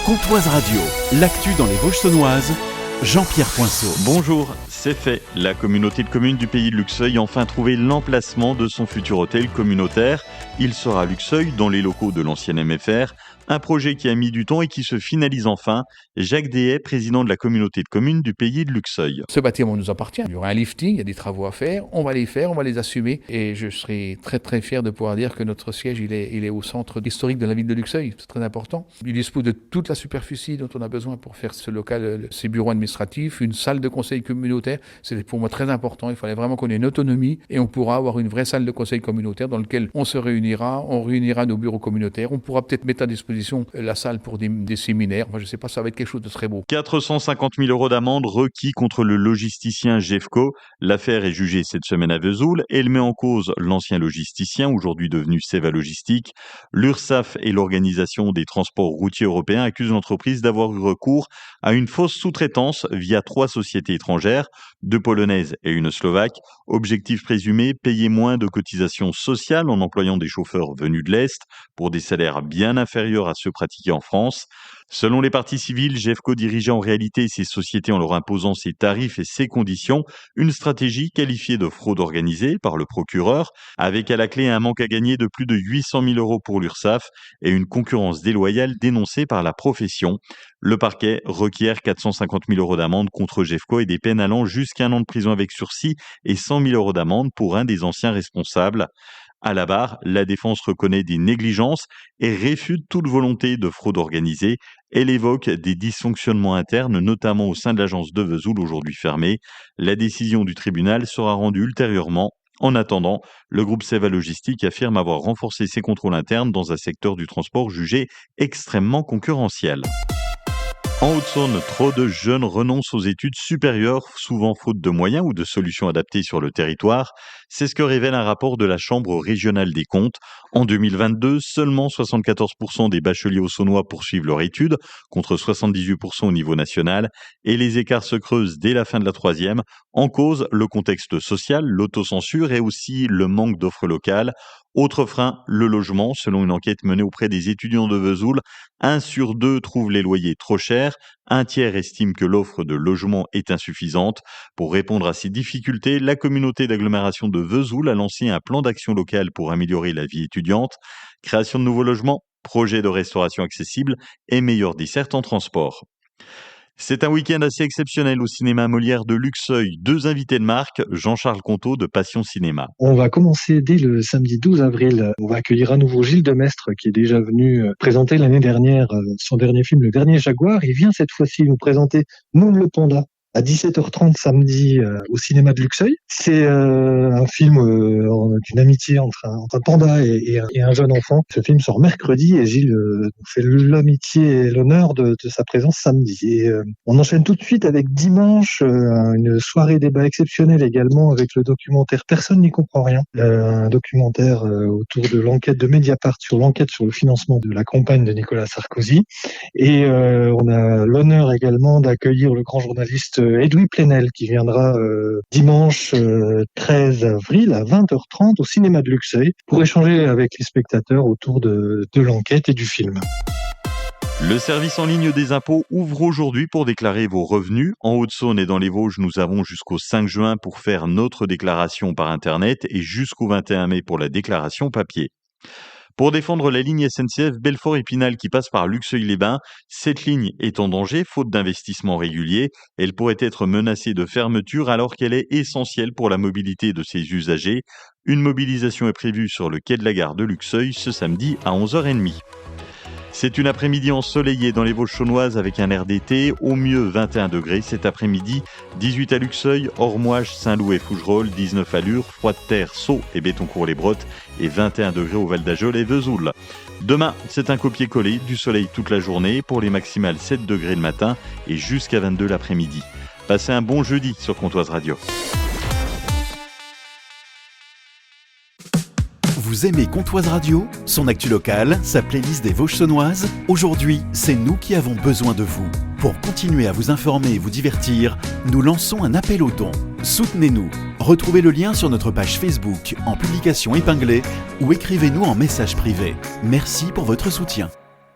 Comtoise Radio, l'actu dans les Vosges saunoises, Jean-Pierre Poinceau. Bonjour, c'est fait. La communauté de communes du pays de Luxeuil a enfin trouvé l'emplacement de son futur hôtel communautaire. Il sera à Luxeuil, dans les locaux de l'ancienne MFR. Un projet qui a mis du temps et qui se finalise enfin. Jacques Deshaies, président de la communauté de communes du pays de Luxeuil. Ce bâtiment nous appartient. Il y aura un lifting, il y a des travaux à faire. On va les faire, on va les assumer. Et je serai très très fier de pouvoir dire que notre siège, il est au centre historique de la ville de Luxeuil. C'est très important. Il dispose de toute la superficie dont on a besoin pour faire ce local, ces bureaux administratifs, une salle de conseil communautaire. C'est pour moi très important. Il fallait vraiment qu'on ait une autonomie et on pourra avoir une vraie salle de conseil communautaire dans laquelle on se réunira, on réunira nos bureaux communautaires. On pourra peut-être mettre à disposition la salle pour des séminaires. Enfin, je ne sais pas, ça va être quelque chose de très beau. 450 000 € d'amende requis contre le logisticien Jeffco. L'affaire est jugée cette semaine à Vesoul. Elle met en cause l'ancien logisticien, aujourd'hui devenu Seva Logistique. L'URSSAF et l'Organisation des transports routiers européens accusent l'entreprise d'avoir eu recours à une fausse sous-traitance via 3 sociétés étrangères, 2 polonaises et une slovaque. Objectif présumé, payer moins de cotisations sociales en employant des chauffeurs venus de l'Est pour des salaires bien inférieurs à ceux pratiqués en France. Selon les parties civiles, Jeffco dirigeait en réalité ces sociétés en leur imposant ses tarifs et ses conditions, une stratégie qualifiée de fraude organisée par le procureur, avec à la clé un manque à gagner de plus de 800 000 € pour l'URSSAF et une concurrence déloyale dénoncée par la profession. Le parquet requiert 450 000 € d'amende contre Jeffco et des peines allant jusqu'à 1 an de prison avec sursis et 100 000 € d'amende pour un des anciens responsables. À la barre, la défense reconnaît des négligences et réfute toute volonté de fraude organisée. Elle évoque des dysfonctionnements internes, notamment au sein de l'agence de Vesoul, aujourd'hui fermée. La décision du tribunal sera rendue ultérieurement. En attendant, le groupe Seva Logistique affirme avoir renforcé ses contrôles internes dans un secteur du transport jugé extrêmement concurrentiel. En Haute-Saône, trop de jeunes renoncent aux études supérieures, souvent faute de moyens ou de solutions adaptées sur le territoire. C'est ce que révèle un rapport de la Chambre régionale des comptes. En 2022, seulement 74% des bacheliers haut-saônois poursuivent leur étude, contre 78% au niveau national, et les écarts se creusent dès la fin de la 3e. En cause, le contexte social, l'autocensure et aussi le manque d'offres locales. Autre frein, le logement. Selon une enquête menée auprès des étudiants de Vesoul, 1 sur 2 trouve les loyers trop chers, 1 tiers estime que l'offre de logement est insuffisante. Pour répondre à ces difficultés, la communauté d'agglomération de Vesoul a lancé un plan d'action local pour améliorer la vie étudiante, création de nouveaux logements, projet de restauration accessible et meilleure desserte en transport. C'est un week-end assez exceptionnel au cinéma Molière de Luxeuil. 2 invités de marque, Jean-Charles Conto de Passion Cinéma. On va commencer dès le samedi 12 avril. On va accueillir à nouveau Gilles Demestre qui est déjà venu présenter l'année dernière son dernier film, Le Dernier Jaguar. Il vient cette fois-ci nous présenter Moon le Panda à 17h30 samedi au cinéma de Luxeuil. C'est un film d'une amitié entre un panda et un jeune enfant. Ce film sort mercredi et Gilles nous fait l'amitié et l'honneur de sa présence samedi. Et on enchaîne tout de suite avec dimanche une soirée débat exceptionnelle également avec le documentaire Personne n'y comprend rien. Un documentaire autour de l'enquête de Mediapart sur l'enquête sur le financement de la campagne de Nicolas Sarkozy. Et on a l'honneur également d'accueillir le grand journaliste Edoui Plenel qui viendra dimanche 13 avril à 20h30 au cinéma de Luxeuil pour échanger avec les spectateurs autour de l'enquête et du film. Le service en ligne des impôts ouvre aujourd'hui pour déclarer vos revenus. En Haute-Saône et dans les Vosges, nous avons jusqu'au 5 juin pour faire notre déclaration par Internet et jusqu'au 21 mai pour la déclaration papier. Pour défendre la ligne SNCF Belfort-Épinal qui passe par Luxeuil-les-Bains, cette ligne est en danger faute d'investissement régulier. Elle pourrait être menacée de fermeture alors qu'elle est essentielle pour la mobilité de ses usagers. Une mobilisation est prévue sur le quai de la gare de Luxeuil ce samedi à 11h30. C'est une après-midi ensoleillée dans les Vosges saunoises avec un air d'été, au mieux 21 degrés cet après-midi, 18 à Luxeuil, Ormoage, Saint-Loup et Fougerolles, 19 à Lure, Froide-Terre, Sceaux et Bétoncourt-les-Brottes et 21 degrés au Val-d'Ajol et Vesoul. Demain, c'est un copier-coller, du soleil toute la journée pour les maximales 7 degrés le matin et jusqu'à 22 l'après-midi. Passez un bon jeudi sur Comtoise Radio. Vous aimez Comtoise Radio, son actu locale, sa playlist des Vosges saunoises? Aujourd'hui, c'est nous qui avons besoin de vous. Pour continuer à vous informer et vous divertir, nous lançons un appel aux dons. Soutenez-nous. Retrouvez le lien sur notre page Facebook en publication épinglée ou écrivez-nous en message privé. Merci pour votre soutien.